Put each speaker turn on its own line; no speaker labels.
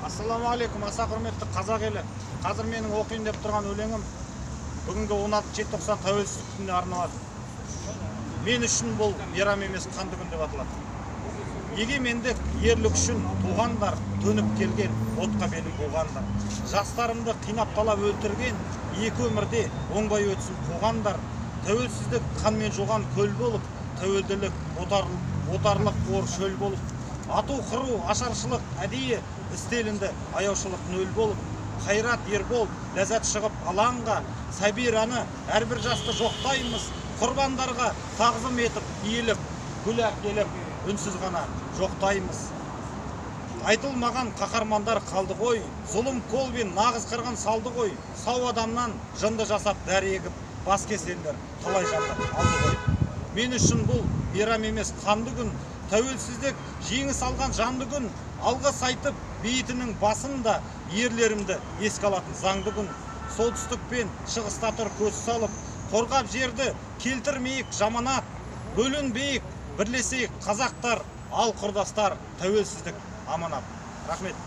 Ассалаумағалейкум, аса құрметті қазақ елі. Қазір менің оқиын деп тұрған өлеңім бүгінгі 16 желтоқсан тәуелсіздік күніне арналады. Мен үшін бұл мейрам емес, қанды күн деп аталады. Егемендік, ерлік үшін туғандар, төніп келген отқа белін буғандар. Жастарымды қинап талап өлтірген, екі өмірде оңбай өтсін қуғандар. Тәуелсіздік қанмен жуған көл болып, тәуелділік отарлық ор шөл болып. Ату қыру, ашаршылық әдейі, істелінді аяушылық нөл болып. Қайрат ербол, ләззат шығып алаңға, Сәбираны әрбір жасты жоқтаймыз. Құрбандарға тағзым етіп, иіліп, гүл әкеліп, үнсіз ғана жоқтаймыз. Айтылмаған қаһармандар қалды ғой, зұлым колбен нағыз қырғын салды ғой. Сау адамнан жынды жасап дәрі егіп, бас кеселер талай жанды алды ғой. Мен үшін бұл мейрам емес, қанды күн. Тәуелсіздік жеңіс алған жанды күн. Алғыс айтып бейітінің басында ерлерімді еске алатын заңды күн. Солтүстік пен шығыста тұр көз салып, қорғап жерді келтірмейік жаманат. Бөлінбейік, бірлесейік қазақтар, ал құрдастар, тәуелсіздік аманат. Рахмет.